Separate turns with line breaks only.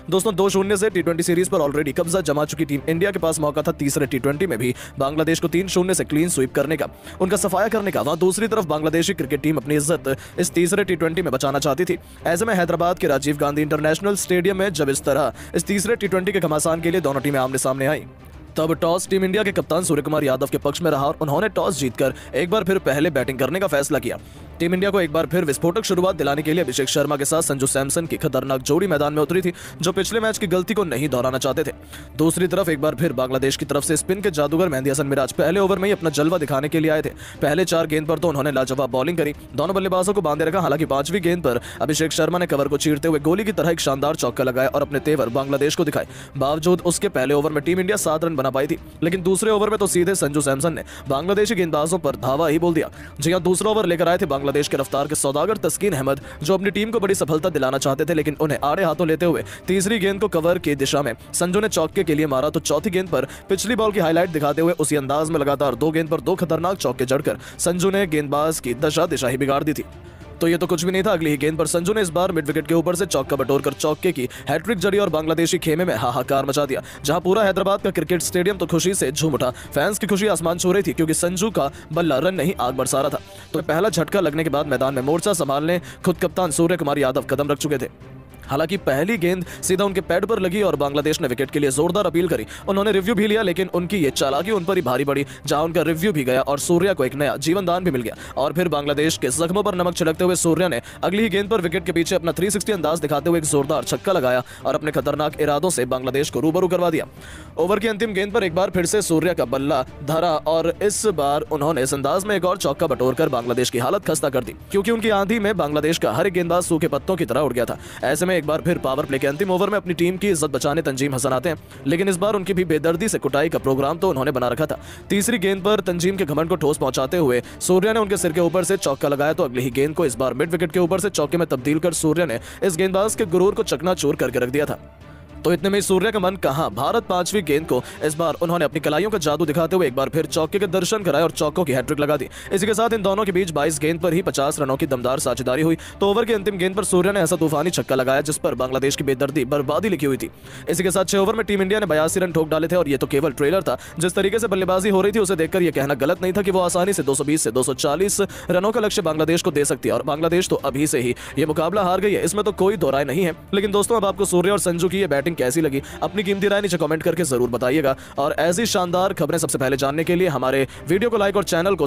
दोस्तों 2-0 से टी20 सीरीज पर ऑलरेडी कब्जा जमा चुकी टीम इंडिया के पास मौका था तीसरे टी20 में भी बांग्लादेश को 3-0 से क्लीन स्वीप करने का, उनका सफाया करने का। वहां दूसरी तरफ बांग्लादेशी क्रिकेट टीम अपनी इज्जत इस तीसरे टी20 में बचाना चाहती थी। ऐसे में हैदराबाद के राजीव गांधी इंटरनेशनल स्टेडियम में जब इस तरह इस तीसरे टी20 के घमासान के लिए दोनों टीमें आमने सामने आई, तब टॉस टीम इंडिया के कप्तान सूर्यकुमार यादव के पक्ष में रहा और उन्होंने टॉस जीतकर एक बार फिर पहले बैटिंग करने का फैसला किया। टीम इंडिया को एक बार फिर विस्फोटक शुरुआत दिलाने के लिए अभिषेक शर्मा के साथ संजू सैमसन की खतरनाक जोड़ी मैदान में उतरी थी, जो पिछले मैच की गलती को नहीं दोहराना चाहते थे। दूसरी तरफ एक बार फिर बांग्लादेश की तरफ से स्पिन के जादूगर मेहंदी हसन मिराज पहले ओवर में ही अपना जलवा दिखाने के लिए आए थे। पहले 4 गेंद पर तो उन्होंने लाजवाब बॉलिंग करी, दोनों बल्लेबाजों को बांधे रखा। हालांकि 5वीं गेंद पर अभिषेक शर्मा ने कवर को चीरते हुए गोली की तरह एक शानदार चौका लगाया और अपने तेवर बांग्लादेश को दिखाए। बावजूद उसके पहले ओवर में टीम इंडिया 7 रन बना पाई थी, लेकिन दूसरे ओवर में तो सीधे संजू सैमसन ने बांग्लादेशी गेंदबाजों पर धावा ही बोल दिया। जी हां, दूसरा ओवर लेकर आए थे बांग्लादेश के रफ्तार के सौदागर तस्कीन अहमद, जो अपनी टीम को बड़ी सफलता दिलाना चाहते थे, लेकिन उन्हें आड़े हाथों लेते हुए तीसरी गेंद को कवर की दिशा में संजू ने चौके के लिए मारा, तो चौथी गेंद पर पिछली बॉल की हाईलाइट दिखाते हुए उसी अंदाज में लगातार 2 गेंद पर 2 खतरनाक चौके जड़कर संजू ने गेंदबाज की दिशा ही बिगाड़ दी थी। तो ये तो कुछ भी नहीं था, अगली ही गेंद पर संजू ने इस बार मिड विकेट के ऊपर से चौका बटोरकर चौके की हैट्रिक जड़ी और बांग्लादेशी खेमे में हाहाकार मचा दिया, जहां पूरा हैदराबाद का क्रिकेट स्टेडियम तो खुशी से झूम उठा। फैंस की खुशी आसमान छू रही थी, क्योंकि संजू का बल्ला रन नहीं आग बरसा रहा था। तो पहला झटका लगने के बाद मैदान में मोर्चा संभालने खुद कप्तान सूर्यकुमार यादव कदम रख चुके थे। हालांकि पहली गेंद सीधा उनके पैड पर लगी और बांग्लादेश ने विकेट के लिए जोरदार अपील करी। उन्होंने रिव्यू भी लिया, लेकिन उनकी ये चालाकी उन पर ही भारी पड़ी, जहां उनका रिव्यू भी गया और सूर्या को एक नया जीवनदान भी मिल गया। और फिर बांग्लादेश के जख्मों पर नमक छिड़कते हुए सूर्या ने अगली ही गेंद पर विकेट के पीछे अपना 360 अंदाज दिखाते हुए एक जोरदार छक्का लगाया और अपने खतरनाक इरादों से बांग्लादेश को रूबरू करवा दिया। ओवर की अंतिम गेंद पर एक बार फिर से सूर्या का बल्ला धरा और इस बार उन्होंने इस अंदाज में एक और चौका बटोरकर बांग्लादेश की हालत खस्ता कर दी, क्योंकि उनकी आंधी में बांग्लादेश का हर एक गेंदबाज सूखे पत्तों की तरह उड़ गया था। ऐसे में एक बार फिर पावर प्ले के अंतिम ओवर में अपनी टीम की इज्जत बचाने तंजीम हसन आते हैं, लेकिन इस बार उनकी भी बेदर्दी से कुटाई का प्रोग्राम तो उन्होंने बना रखा था। तीसरी गेंद पर तंजीम के घमंड को ठोस पहुंचाते हुए सूर्या ने उनके सिर के ऊपर से चौका लगाया, तो अगली ही गेंद को इस बार मिड विकेट के ऊपर से चौके में तब्दील कर सूर्या ने इस गेंदबाज के गुरूर को चकनाचूर करके रख दिया था। तो इतने में सूर्या का मन कहां, भारत 5वीं गेंद को इस बार उन्होंने अपनी कलाइयों का जादू दिखाते हुए एक बार फिर चौके के दर्शन कराए और चौकों की हैट्रिक लगा दी। इसी के साथ इन दोनों के बीच 22 गेंद पर ही 50 रनों की दमदार साझेदारी हुई। तो ओवर की अंतिम गेंद पर सूर्या ने ऐसा तूफानी छक्का लगाया जिस पर बांग्लादेश की बेदर्दी बर्बादी लिखी हुई थी। इसी के साथ 6 ओवर में टीम इंडिया ने 82 रन ठोक डाले थे और ये तो केवल ट्रेलर था। जिस तरीके से बल्लेबाजी हो रही थी उसे देखकर यह कहना गलत नहीं था कि वो आसानी से 220 से 240 रनों का लक्ष्य बांग्लादेश को दे सकती है, और बांग्लादेश तो अभी से ही ये मुकाबला हार गई है, इसमें तो कोई दो राय नहीं है। लेकिन दोस्तों, अब आपको सूर्या और संजू की ये बैटिंग कैसी लगी, अपनी कीमती राय नीचे कमेंट करके जरूर बताइएगा। और ऐसी शानदार खबरें सबसे पहले जानने के लिए हमारे वीडियो को लाइक और चैनल को